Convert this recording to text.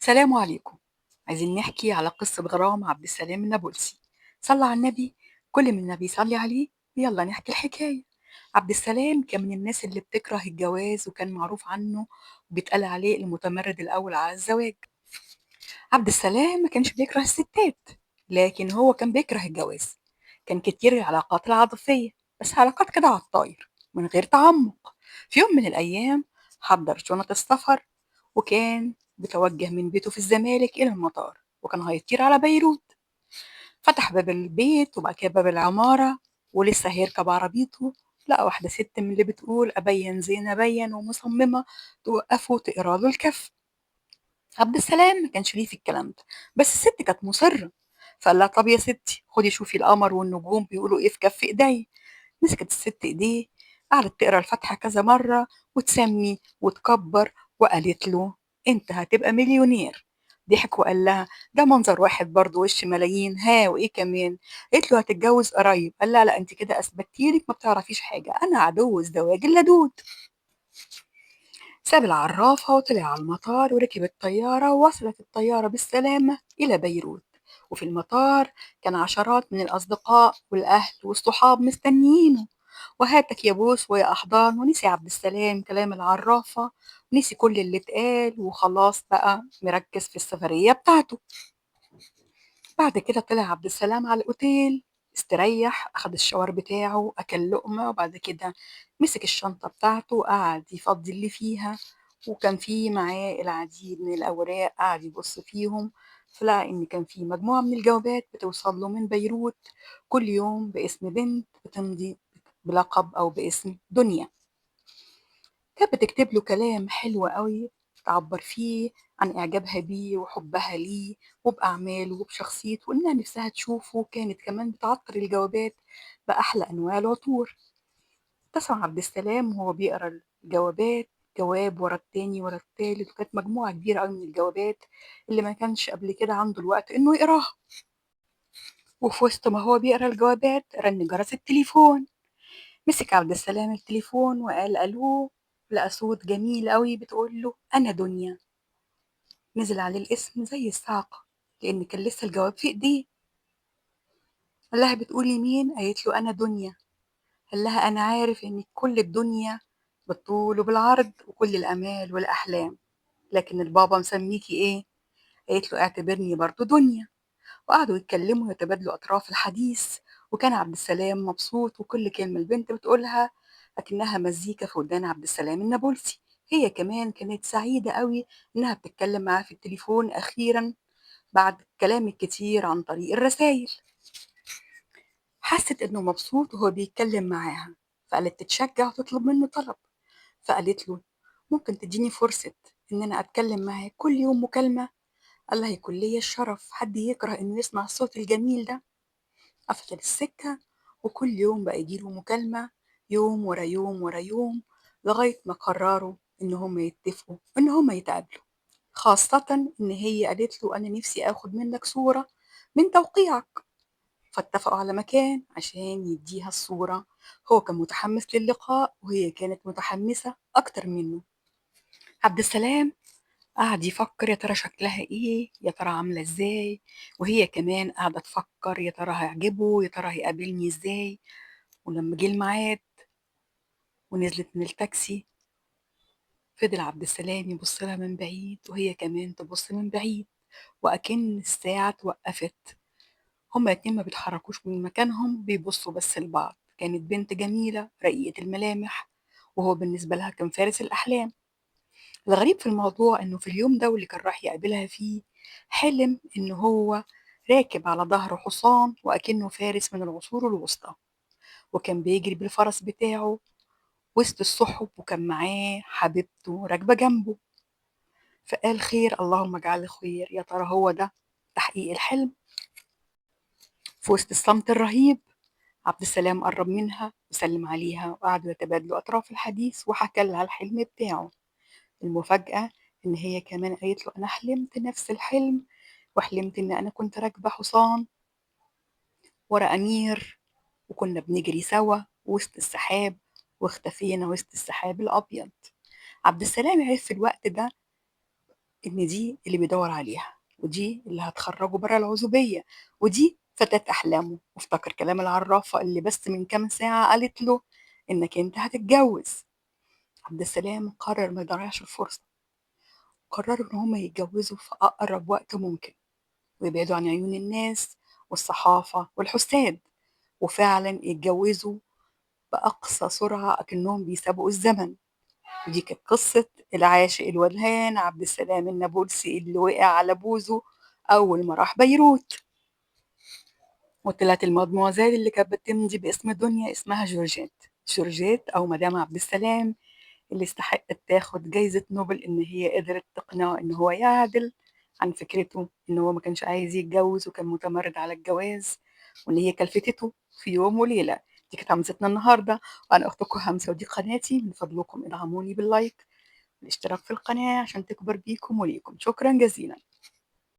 سلام عليكم. عايزين نحكي على قصة غرام عبد السلام النابلسي. صلى على النبي. كل من النبي صلي عليه. يلا نحكي الحكاية. عبد السلام كان من الناس اللي بتكره الجواز، وكان معروف عنه وبيتقال عليه المتمرد الأول على الزواج. عبد السلام ما كانش بيكره الستات، لكن هو كان بيكره الجواز. كان كتير العلاقات العاطفية، بس علاقات كده على الطاير من غير تعمق. في يوم من الأيام حضر شنط السفر، وكان بتوجه من بيته في الزمالك إلى المطار، وكان هيطير على بيروت. فتح باب البيت وبعد كده باب العمارة، ولسه هيركب عربيته لقى واحدة ست من اللي بتقول أبين زين أبين، ومصممة توقفه وتقرا له الكف. عبد السلام ما كانش ليه في الكلام ده، بس الست كانت مصرة. فقال لها طب يا ستي خدي شوفي القمر والنجوم بيقولوا ايه في كف ايدي. مسكت الست ايديه، قعدت تقرا الفاتحة كذا مرة وتسمي وتكبر، وقالت له انت هتبقى مليونير. ضحك وقال لها ده منظر واحد برضه وش ملايين، ها وايه كمان؟ قالت له هتتجوز قريب. قال لا لا، انت كده اثبتيلك ما بتعرفيش حاجة، انا عدو الزواج اللدود. ساب العرافة وطلع على المطار وركب الطيارة، ووصلت الطيارة بالسلامة إلى بيروت. وفي المطار كان عشرات من الأصدقاء والأهل والصحاب مستنيينه، وهاتك يا بوس ويا أحضان. ونسي عبد السلام كلام العرافة، ونسي كل اللي اتقال، وخلاص بقى مركز في السفرية بتاعته. بعد كده طلع عبد السلام على الأوتيل، استريح، أخد الشاور بتاعه، أكل لقمة، وبعد كده مسك الشنطة بتاعته وقعد يفضي اللي فيها. وكان فيه معاه العديد من الأوراق، قعد يبص فيهم، فلقى إن كان فيه مجموعة من الجوابات بتوصل له من بيروت كل يوم باسم بنت بتمضي بلقب أو باسم دنيا. كانت بتكتب له كلام حلو قوي، تعبر فيه عن إعجابها بيه وحبها ليه وبأعماله وبشخصيته، وإنها نفسها تشوفه. كانت كمان بتعطر الجوابات بأحلى أنواع العطور. ابتسم عبد السلام وهو بيقرأ الجوابات، جواب ورا التاني ورا التالت، وكانت مجموعة كبيرة قوي من الجوابات اللي ما كانش قبل كده عنده الوقت إنه يقراها. وفي وسط ما هو بيقرأ الجوابات رن جرس التليفون. مسك عبد السلام التليفون وقال ألو، لقى صوت جميل قوي بتقول له أنا دنيا. نزل عليه الاسم زي الصاعقة، لأن كان لسه الجواب في إيديه. قال لها بتقولي مين؟ قالت له أنا دنيا. قال لها أنا عارف إنك كل الدنيا بالطول وبالعرض وكل الأمال والأحلام، لكن البابا مسميكي إيه؟ قالت له اعتبرني برضو دنيا. وقعدوا يتكلموا ويتبادلوا أطراف الحديث، وكان عبد السلام مبسوط، وكل كلمة البنت بتقولها أكنها مزيكا في ودان عبد السلام النابلسي. هي كمان كانت سعيدة قوي إنها بتتكلم معاه في التليفون أخيرا بعد الكلام الكتير عن طريق الرسايل. حست إنه مبسوط وهو بيتكلم معاها، فقالت تتشجع وتطلب منه طلب. فقالت له ممكن تديني فرصة إن أنا أتكلم معاك كل يوم مكالمة؟ قال لها يكون ليا الشرف، حد يكره إنه يسمع الصوت الجميل ده؟ قفل السكة، وكل يوم بقى يجيله مكالمة، يوم ورا يوم ورا يوم، لغاية ما قرروا إن هم يتفقوا إن هم يتقابلوا. خاصة إن هي قالت له أنا نفسي آخد منك صورة من توقيعك. فاتفقوا على مكان عشان يديها الصورة. هو كان متحمس للقاء، وهي كانت متحمسة أكتر منه. عبد السلام قعد يفكر يا ترى شكلها ايه، يا ترى عاملة ازاي، وهي كمان قاعدة تفكر يا ترى هيعجبه، يا ترى هيقابلني ازاي. ولما جه الميعاد ونزلت من التاكسي، فضل عبد السلام يبص لها من بعيد، وهي كمان تبص من بعيد، وأكن الساعة اتوقفت. هما الاتنين ما بيتحركوش من مكانهم، بيبصوا بس لبعض. كانت بنت جميلة رقيقة الملامح، وهو بالنسبة لها كان فارس الأحلام. الغريب في الموضوع إنه في اليوم ده واللي كان راح يقابلها فيه، حلم إن هو راكب على ظهر حصان وأكنه فارس من العصور الوسطى، وكان بيجري بالفرس بتاعه وسط السحب، وكان معاه حبيبته راكبة جنبه. فقال خير، اللهم اجعله خير، يا ترى هو ده تحقيق الحلم؟ في وسط الصمت الرهيب عبد السلام قرب منها وسلم عليها، وقعدوا يتبادلوا أطراف الحديث، وحكى لها الحلم بتاعه. المفاجأة إن هي كمان قالت له أنا حلمت نفس الحلم، وحلمت إن أنا كنت راكبة حصان ورا أمير، وكنا بنجري سوا وسط السحاب، واختفينا وسط السحاب الأبيض. عبد السلام عرف في الوقت ده إن دي اللي بيدور عليها، ودي اللي هتخرجه بره العزوبية، ودي فتاة أحلامه. وافتكر كلام العرافة اللي بس من كام ساعة قالت له إنك أنت هتتجوز. عبد السلام قرر ما يضيعش الفرصة، قرروا إن هما يتجوزوا في أقرب وقت ممكن، ويبعدوا عن عيون الناس والصحافة والحساد. وفعلا يتجوزوا بأقصى سرعة أكنهم بيسابقوا الزمن. ودي كانت قصة العاشق الولهان عبد السلام النابلسي اللي وقع على بوزه أول ما راح بيروت. وطلعت المادموزيل اللي كانت بتمضي باسم دنيا اسمها جورجيت. جورجيت أو مدام عبد السلام اللي استحقت تاخد جايزة نوبل إن هي قدرت تقنعه إن هو يعدل عن فكرته إن هو ما كانش عايز يتجوز وكان متمرد على الجواز، وإن هي كلفتته في يوم وليلة. دي كانت همستنا النهاردة، وأنا أختكم همسة ودي قناتي. من فضلكم ادعموني باللايك والاشتراك في القناة عشان تكبر بيكم وليكم. شكرا جزيلا.